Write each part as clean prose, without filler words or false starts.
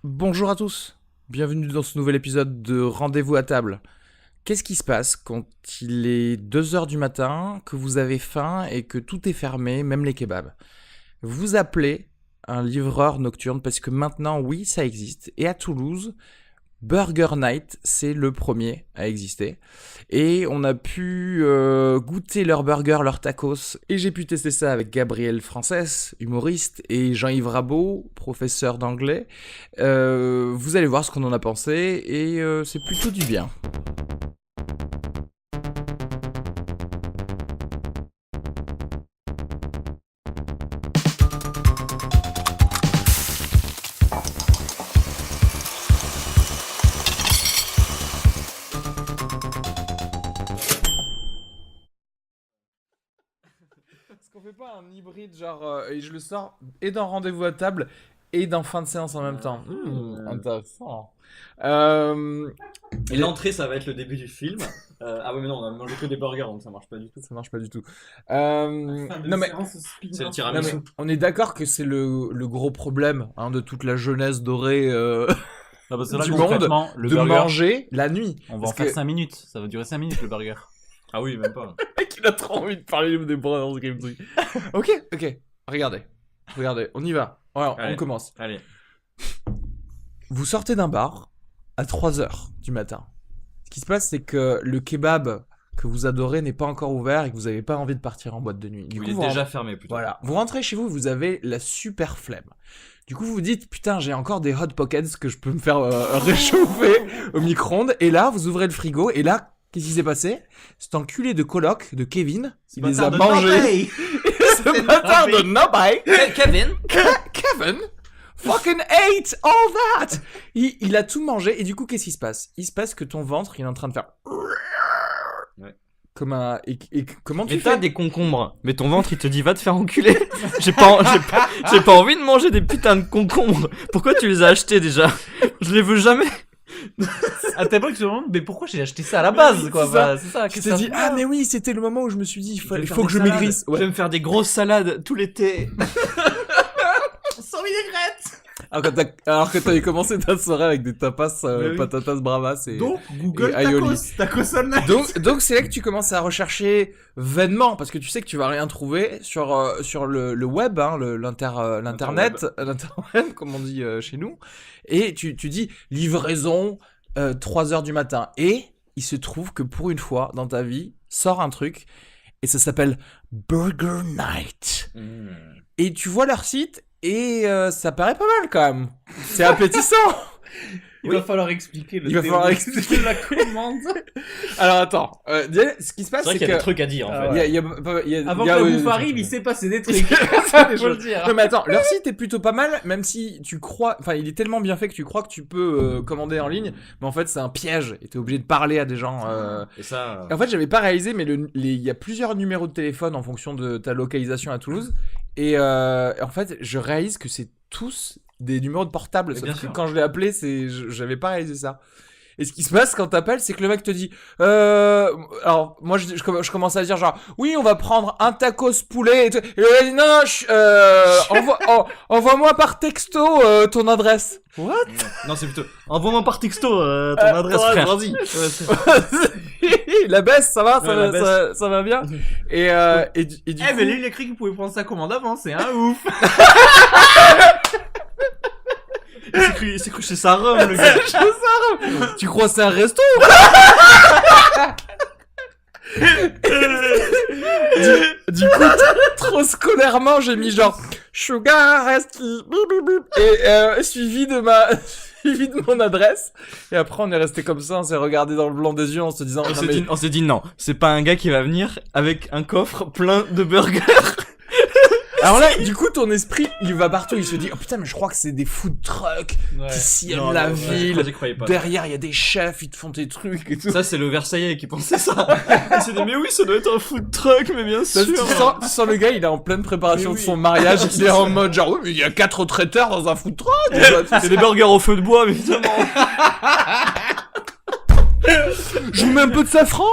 Bonjour à tous, bienvenue dans ce nouvel épisode de Rendez-vous à table. Qu'est-ce qui se passe quand il est 2h du matin, que vous avez faim et que tout est fermé, même les kebabs? Vous appelez un livreur nocturne parce que maintenant, oui, ça existe. Et à Toulouse, Burger Night, c'est le premier à exister. Et on a pu goûter leurs burgers, leurs tacos. Et j'ai pu tester ça avec Gabriel Frances, humoriste, et Jean-Yves Rabault, professeur d'anglais. Vous allez voir ce qu'on en a pensé, et c'est plutôt du bien. Est-ce qu'on fait pas un hybride genre et je le sors et dans rendez-vous à table et dans fin de séance en même temps? Intéressant. Et l'entrée, ça va être le début du film. Ah ouais, mais non, on a mangé que des burgers, donc ça marche pas du tout. Ça marche pas du tout. Non mais c'est le non, tiramisu. mais on est d'accord que c'est le gros problème de toute la jeunesse dorée Non, parce que là, du monde concrètement, le de burger, manger la nuit. on va en Parce faire que 5 minutes. Ça va durer 5 minutes le burger. Ah oui, même pas. mec, il a trop envie de parler des bras dans ce game truc. Ok. Regardez, on y va. Alors, on Allez. commence. Allez. Vous sortez d'un bar à 3h du matin. Ce qui se passe, c'est que le kebab que vous adorez n'est pas encore ouvert et que vous n'avez pas envie de partir en boîte de nuit. Du Il coup, est vous déjà fermé plutôt. Voilà, vous rentrez chez vous, vous avez la super flemme. Du coup, vous vous dites, putain, j'ai encore des hot pockets que je peux me faire réchauffer au micro-ondes. Et là, vous ouvrez le frigo, et là, qu'est-ce qui s'est passé? Cet enculé de coloc de Kevin, il les a mangés. Ce bâtard de Nobay, Kevin. Kevin, fucking ate all that. Il a tout mangé, et du coup, qu'est-ce qui se passe? Il se passe que ton ventre, il est en train de faire... Ouais. Comme un... Et comment tu Mais fais? t'as des concombres, mais ton ventre il te dit va te faire enculer. J'ai pas envie de manger des putains de concombres. Pourquoi tu les as achetés déjà? Je les veux jamais. À ta époque, tu te demandes, mais pourquoi j'ai acheté ça à la base, quoi? C'est ça. Bah, c'est ça. Tu t'es dit, ah mais oui, c'était le moment où je me suis dit, il vais faut faire que je des salades. maigrisse. Je Ouais. vais me faire des grosses salades tout l'été. Sans vinaigrette! Alors que t'avais commencé ta soirée avec des tapas, Mais oui. patatas bravas et... Donc, Google et aioli. Tacos all night. Donc c'est là que tu commences à rechercher vainement, parce que tu sais que tu vas rien trouver sur le web, l'internet, l'interweb, comme on dit chez nous, et tu dis livraison 3h du matin, et il se trouve que pour une fois dans ta vie, sort un truc, et ça s'appelle Burger Night. Et tu vois leur site, et ça paraît pas mal quand même. C'est appétissant. Il va falloir expliquer le Il va falloir théorie expliquer. de la commande. Alors attends, ce qui se passe, C'est vrai c'est qu'il y a des que... trucs à dire en Ah fait. Il y a- Avant il que y a- la bouffe arrive, il s'est passé des trucs. des Faut le choses. dire. Non mais attends, leur site est plutôt pas mal, même si tu crois, enfin il est tellement bien fait que tu crois que tu peux commander en ligne, mais en fait c'est un piège et t'es obligé de parler à des gens. Et ça. En fait j'avais pas réalisé, mais il y a plusieurs numéros de téléphone en fonction de ta localisation à Toulouse, et en fait je réalise que c'est tous des numéros de portable, Mais sauf bien que sûr. quand je l'ai appelé, j'avais pas réalisé ça. Et ce qui se passe quand t'appelles, c'est que le mec te dit, alors moi je commence à dire genre, oui on va prendre un tacos poulet, et tout. Et le gars dit, non, envoie-moi par texto ton adresse. What? Non, c'est plutôt. Envoie-moi par texto ton adresse, ouais, frère. vas-y. Ouais, c'est- La baisse, ça va, Ouais, la baisse. ça va bien. Et du Eh, coup, mais lui, il a cru qu'il pouvait prendre sa commande avant, c'est un ouf. Il s'est cru chez sa rhum, le gars. tu crois que c'est un resto? du coup, trop scolairement, j'ai mis genre sugar resti et suivi de mon adresse. Et après, on est resté comme ça, on s'est regardé dans le blanc des yeux en se disant, non, mais... On s'est dit non, c'est pas un gars qui va venir avec un coffre plein de burgers. Alors là, du coup, ton esprit, il va partout, il se dit, oh putain, mais je crois que c'est des food trucks qui sillonnent la ville. J'y croyais pas. Derrière, il y a des chefs, ils te font des trucs et tout. Ça, c'est le Versaillais qui pensait ça. Il s'est dit, mais oui, ça doit être un food truck, mais bien Parce que sûr. tu sens le gars, il est en pleine préparation Mais de oui. son mariage, il est en mode genre, oui, mais il y a 4 traiteurs dans un food truck. C'est des burgers au feu de bois, mais évidemment. Je vous mets un peu de safran.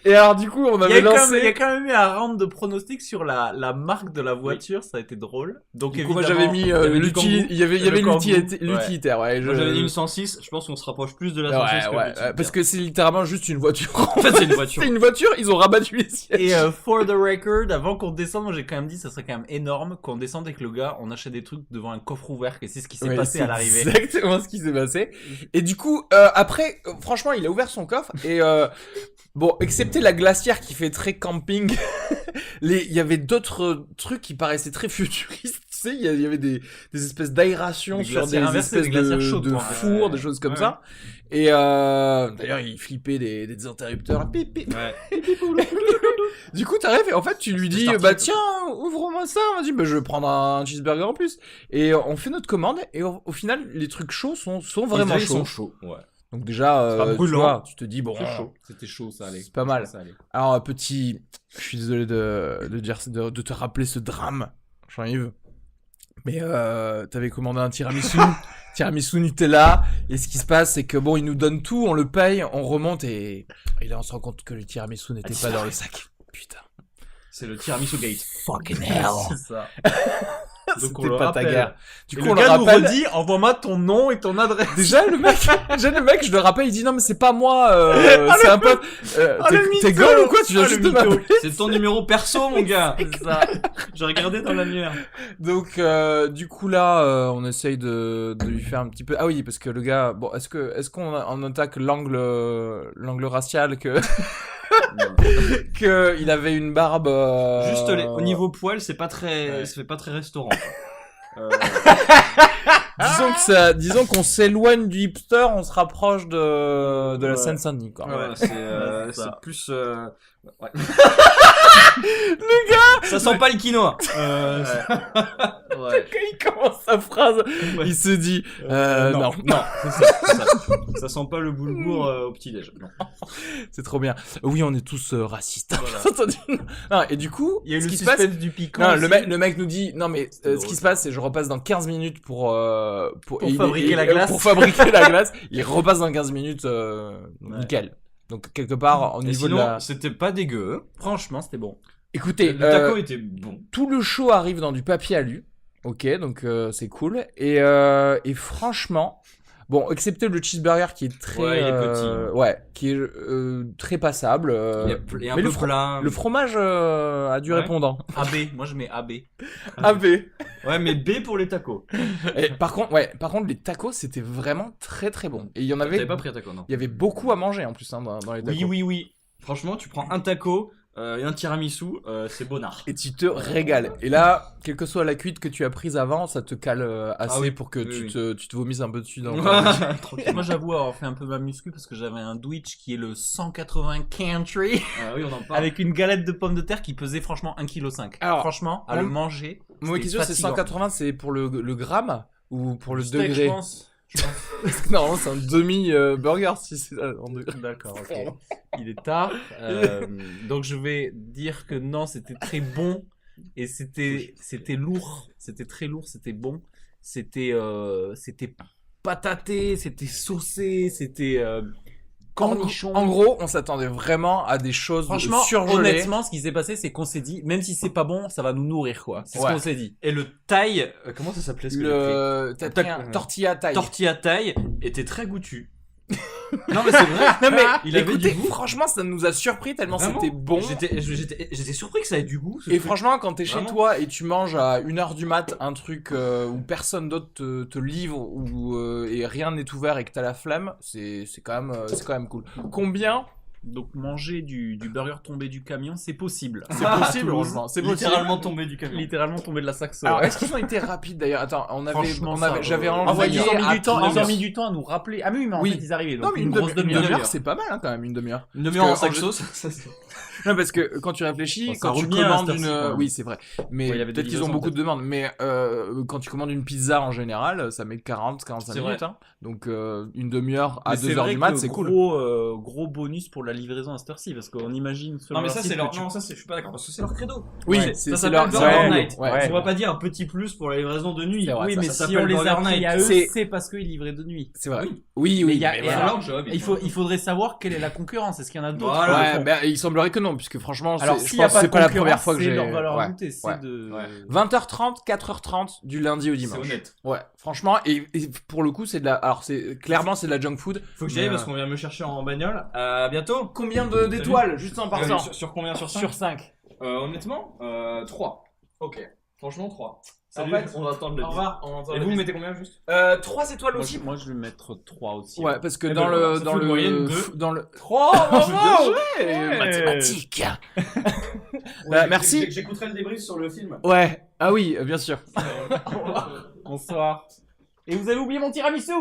Et alors du coup, on Il y, avait a quand même, lancé. il y a quand même eu un round de pronostics sur la marque de la voiture, ça a été drôle. Donc Du coup, moi évidemment, j'avais mis il y avait du il y avait Le Kangoo. l'utilitaire, ouais. Moi j'avais dit une 106, je pense qu'on se rapproche plus de la 106 Ouais, que ouais, le petit parce que c'est littéralement juste une voiture. En fait, c'est une voiture. C'est une voiture, ils ont rabattu les sièges. Et for the record, avant qu'on descende, moi j'ai quand même dit ça serait quand même énorme qu'on descende avec le gars, on achète des trucs devant un coffre ouvert, et c'est ce qui s'est Ouais, passé c'est à l'arrivée. exactement ce qui s'est passé. Et du coup, après, franchement, il a ouvert son coffre et bon, excepté la glacière qui fait très camping, il y avait d'autres trucs qui paraissaient très futuristes. Tu sais, il y avait des espèces d'aération Des sur des glacières inversées, espèces des glacières de, chaudes, de quoi, en fait. fours, Ouais. des choses comme Ouais. ça. Et d'ailleurs, il flippait des interrupteurs. Pip, pip. Ouais. Du coup, t'arrives et en fait, tu lui dis, Star bah Trek, tiens, ouvre-moi ça. On dit, bah je vais prendre un cheeseburger en plus. Et on fait notre commande et au final, les trucs chauds sont vraiment Ils chauds. sont chauds. Ouais. Donc déjà, pas tu brûlant. vois, tu te dis, bon, C'est chaud. C'était chaud, ça allait. c'est pas mal. Ça allait. Alors, petit, je suis désolé de te rappeler ce drame, Jean-Yves. Mais t'avais commandé un tiramisu, tiramisu Nutella, et ce qui se passe, c'est que bon, ils nous donnent tout, on le paye, on remonte, et là, on se rend compte que le tiramisu n'était pas dans le sac. Putain. C'est le tiramisu gate. Fucking hell. C'est ça. Donc on C'était le pas ta rappelle. guerre. Du Et coup, le on le gars nous rappelle. redit, envoie-moi ton nom et ton adresse. Déjà le mec, je le rappelle, il dit non mais c'est pas moi, c'est un pote. T'es mytho. gueule ou quoi? Tu viens Ah, juste le de mytho. m'appeler. C'est ton numéro perso, mon gars. C'est ça. J'ai regardé dans l'annuaire. Donc du coup là, on essaye de lui faire un petit peu. Ah oui, parce que le gars, bon, est-ce qu'on on attaque l'angle racial que il avait une barbe. Juste au niveau poil, c'est pas très, Ouais. ça fait pas très restaurant. Disons qu'on s'éloigne du hipster, on se rapproche de la Ouais. Seine-Saint-Denis quoi. Ouais, c'est c'est ça. plus. Ouais. Le gars, ça sent pas le quinoa. Ouais. Quand il commence sa phrase, Ouais. il se dit non. non, c'est ça, c'est ça. Ça sent pas le boulgour au petit déj. Non. C'est trop bien. Oui, on est tous racistes. Voilà. Entendu. Non, et du coup, Il y a eu ce le qui se passe, suspense du piquant. non, aussi. le mec nous dit, non mais ce drôle, qui se passe, c'est que je repasse dans 15 minutes pour fabriquer la glace. Pour fabriquer la glace. Il repasse dans 15 minutes, Ouais. nickel. Donc quelque part, au Et niveau sinon, de la... c'était pas dégueu. Franchement, c'était bon. Écoutez, Le taco était bon. tout le show arrive dans du papier alu. Ok, donc c'est cool. Et franchement, bon, excepté le cheeseburger qui est très, Ouais, il est petit. ouais, qui est très passable. Il est un mais peu le plat. Le fromage a du Ouais. répondant. AB, moi je mets AB. AB. Ouais, mais B pour les tacos. Et par contre, les tacos c'était vraiment très très bon. Et il y en T'avais avait, pas pris un taco, non? il y avait beaucoup à manger en plus hein, dans les tacos. Oui. Franchement, tu prends un taco et un tiramisu, c'est bonnard. Et tu te régales. Et là, quelle que soit la cuite que tu as prise avant, ça te cale assez Ah oui, pour que oui, tu te vomisses un peu dessus dans le Tranquille. Moi j'avoue avoir fait un peu ma muscu parce que j'avais un Twitch qui est le 180 country Ah oui, on en parle. avec une galette de pommes de terre qui pesait franchement 1,5 kg. Alors, Franchement, à le manger. Moi, c'était question, c'est fatigant. 180, c'est pour le gramme ou pour le Steak, degré? je pense. Parce que normalement, c'est un demi-burger si c'est en degré. D'accord, ok. Il est tard. Donc je vais dire que non, c'était très bon. Et c'était lourd. C'était très lourd, c'était bon. C'était pataté, c'était saucé, c'était cornichon. En gros, on s'attendait vraiment à des choses Franchement, surgelées. honnêtement, ce qui s'est passé, c'est qu'on s'est dit, même si c'est pas bon, ça va nous nourrir, quoi. C'est Ouais. ce qu'on s'est dit. Et le thaï, comment ça s'appelait ce que j'ai pris? T'as pris un tortilla taille. Tortilla thaï était très goûtu. Non mais c'est vrai. Non mais Il avait écoutez, du goût. franchement, ça nous a surpris tellement Vraiment, c'était bon. J'étais surpris que ça ait du goût. ce Et truc. franchement, quand t'es chez Vraiment. toi et tu manges à 1h du mat un truc où personne d'autre te livre et rien n'est ouvert et que t'as la flemme, c'est quand même cool. Combien? Donc manger du burger tombé du camion, c'est possible. C'est Ah, possible, Toulouse. franchement. C'est possible. littéralement tombé du camion. Littéralement tombé de la saxo. Alors, ouais. est-ce qu'ils ont été rapides d'ailleurs? Attends, Franchement, j'avais En fait, envoyé ils ont mis à du temps. plusieurs- Ils ont mis du temps à nous rappeler. Ah mais oui, mais en Oui. fait, ils arrivaient. Donc Non, mais une grosse demi-heure. demi-heure, c'est pas mal hein, quand même, une demi-heure. Une demi-heure en Parce que, saxo, ça Non, parce que quand tu réfléchis, Bon, ça quand tu roule bien, à commandes cette une, heure-ci, quand même. oui, c'est vrai. Mais Ouais, il y avait des peut-être qu'ils ont livraisons, beaucoup de demandes. Mais quand tu commandes une pizza en général, ça met 45 C'est minutes. vrai. Hein. Donc une demi-heure à Mais c'est 2h vrai du mat, que c'est cool. Gros bonus pour la livraison à cette heure-ci parce qu'on imagine sur Non, mais leur ça, site c'est leur. que tu- Non, ça, je suis pas d'accord parce que c'est leur credo. Oui, Ouais, c'est ça c'est s'appelle leur. Burger ouais, Night. ouais. On va pas dire un petit plus pour la livraison de nuit. C'est vrai, Oui, ça, mais ça si s'appelle on les a Burger pris à Night. eux, C'est- c'est parce qu'ils livraient de nuit. C'est vrai. Oui. Oui, Mais oui. il y a- mais et voilà. alors, Alors que j'aurais bien. Il faudrait savoir quelle est la concurrence. Est-ce qu'il y en a d'autres Voilà. qui le Ouais, font ben, il semblerait que non, puisque franchement, Alors, je s'il n'y a pense que pas c'est de pas la concurrence, première fois que c'est j'ai. leur valeur ouais. ajoutée, c'est ouais. de... Ouais. 20h30, 4h30 du lundi au C'est dimanche. honnête. Ouais, franchement, et pour le coup, c'est de la. Alors, clairement, c'est de la junk food. Faut que j'y aille Mais, parce qu'on vient me chercher en bagnole. À bientôt. Combien d'étoiles, juste en partant Sur combien sur 5 Sur 5. Honnêtement, 3. Ok. Franchement, 3. Salut, fait, on va attendre le Au revoir, on entend Et le vous bis. mettez combien juste 3 étoiles Moi, aussi. moi, je vais mettre 3 aussi. Ouais, parce que Eh dans ben, le ça dans fait une moyenne le de- dans le 3 bravo Ouais. mathématiques. Ouais, merci. J'écouterai le débrief sur le film. Ouais. Ah oui, bien sûr. Bonsoir. Et vous avez oublié mon tiramisu